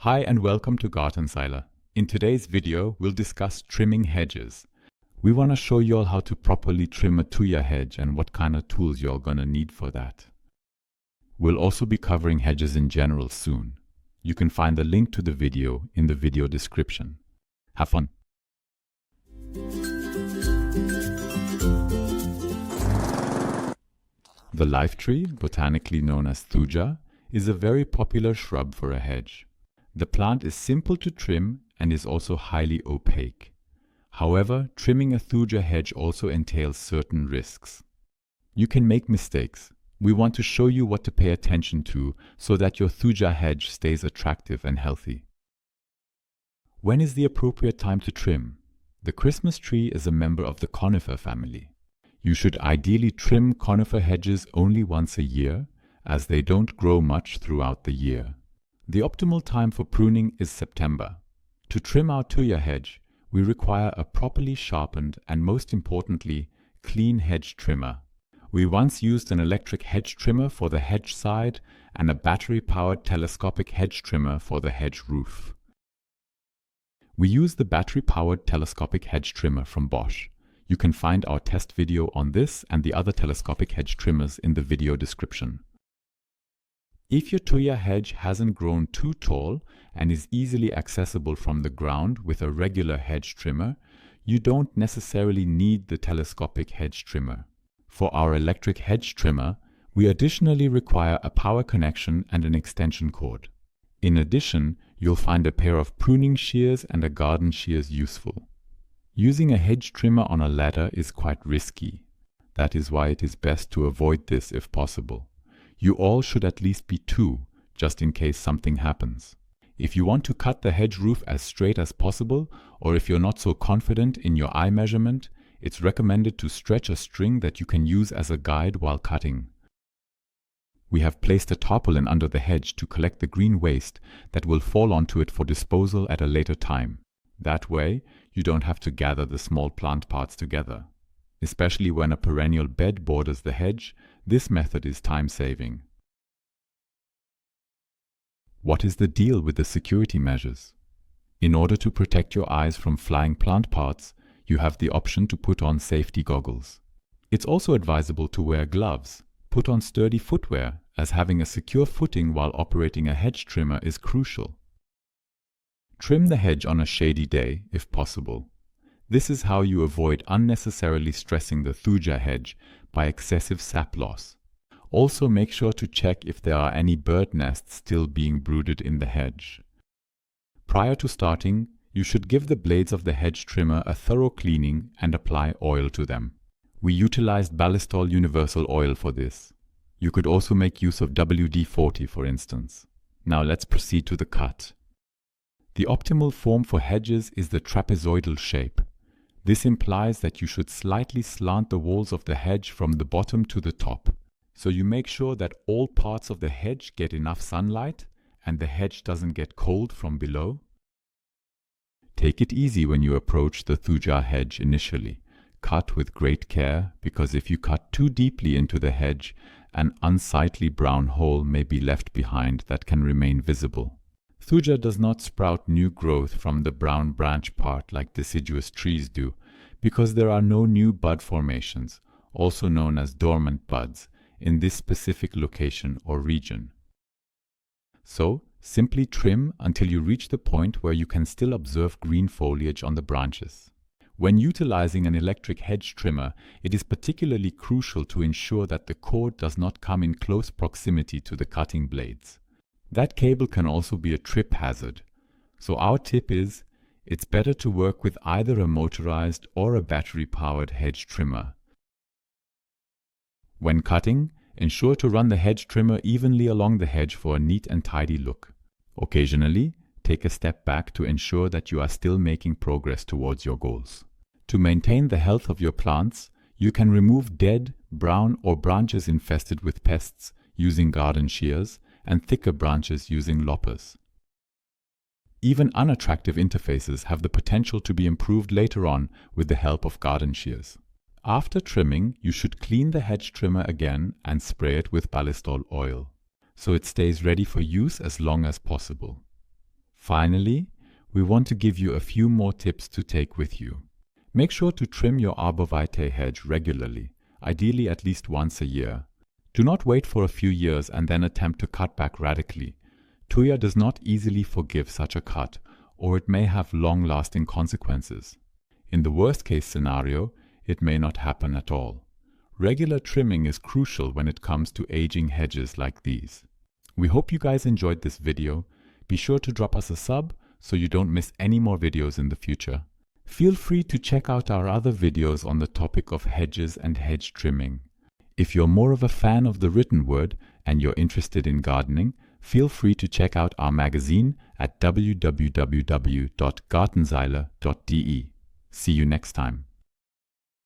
Hi and welcome to Gartenseiler. In today's video, we'll discuss trimming hedges. We want to show you all how to properly trim a Thuja hedge and what kind of tools you're going to need for that. We'll also be covering hedges in general soon. You can find the link to the video in the video description. Have fun! The live tree, botanically known as Thuja, is a very popular shrub for a hedge. The plant is simple to trim and is also highly opaque. However, trimming a Thuja hedge also entails certain risks. You can make mistakes. We want to show you what to pay attention to so that your Thuja hedge stays attractive and healthy. When is the appropriate time to trim? The Christmas tree is a member of the conifer family. You should ideally trim conifer hedges only once a year, as they don't grow much throughout the year. The optimal time for pruning is September. To trim our Thuja hedge, we require a properly sharpened and, most importantly, clean hedge trimmer. We once used an electric hedge trimmer for the hedge side and a battery-powered telescopic hedge trimmer for the hedge roof. We use the battery-powered telescopic hedge trimmer from Bosch. You can find our test video on this and the other telescopic hedge trimmers in the video description. If your Thuja hedge hasn't grown too tall and is easily accessible from the ground with a regular hedge trimmer, you don't necessarily need the telescopic hedge trimmer. For our electric hedge trimmer, we additionally require a power connection and an extension cord. In addition, you'll find a pair of pruning shears and a garden shears useful. Using a hedge trimmer on a ladder is quite risky. That is why it is best to avoid this if possible. You all should at least be two, just in case something happens. If you want to cut the hedge roof as straight as possible, or if you're not so confident in your eye measurement, it's recommended to stretch a string that you can use as a guide while cutting. We have placed a tarpaulin under the hedge to collect the green waste that will fall onto it for disposal at a later time. That way, you don't have to gather the small plant parts together. Especially when a perennial bed borders the hedge, this method is time-saving. What is the deal with the security measures? In order to protect your eyes from flying plant parts, you have the option to put on safety goggles. It's also advisable to wear gloves. Put on sturdy footwear, as having a secure footing while operating a hedge trimmer is crucial. Trim the hedge on a shady day, if possible. This is how you avoid unnecessarily stressing the Thuja hedge by excessive sap loss. Also make sure to check if there are any bird nests still being brooded in the hedge. Prior to starting, you should give the blades of the hedge trimmer a thorough cleaning and apply oil to them. We utilized Ballistol Universal Oil for this. You could also make use of WD-40 for instance. Now let's proceed to the cut. The optimal form for hedges is the trapezoidal shape. This implies that you should slightly slant the walls of the hedge from the bottom to the top, so you make sure that all parts of the hedge get enough sunlight and the hedge doesn't get cold from below. Take it easy when you approach the Thuja hedge initially. Cut with great care, because if you cut too deeply into the hedge, an unsightly brown hole may be left behind that can remain visible. Thuja does not sprout new growth from the brown branch part like deciduous trees do, because there are no new bud formations, also known as dormant buds, in this specific location or region. So, simply trim until you reach the point where you can still observe green foliage on the branches. When utilizing an electric hedge trimmer, it is particularly crucial to ensure that the cord does not come in close proximity to the cutting blades. That cable can also be a trip hazard, so our tip is, it's better to work with either a motorized or a battery-powered hedge trimmer. When cutting, ensure to run the hedge trimmer evenly along the hedge for a neat and tidy look. Occasionally, take a step back to ensure that you are still making progress towards your goals. To maintain the health of your plants, you can remove dead, brown or branches infested with pests using garden shears, and thicker branches using loppers. Even unattractive interfaces have the potential to be improved later on with the help of garden shears. After trimming, you should clean the hedge trimmer again and spray it with Ballistol oil, so it stays ready for use as long as possible. Finally, we want to give you a few more tips to take with you. Make sure to trim your Arborvitae hedge regularly, ideally at least once a year. Do not wait for a few years and then attempt to cut back radically. Thuja does not easily forgive such a cut, or it may have long-lasting consequences. In the worst-case scenario, it may not happen at all. Regular trimming is crucial when it comes to aging hedges like these. We hope you guys enjoyed this video. Be sure to drop us a sub so you don't miss any more videos in the future. Feel free to check out our other videos on the topic of hedges and hedge trimming. If you're more of a fan of the written word and you're interested in gardening, feel free to check out our magazine at www.gartenseile.de. See you next time.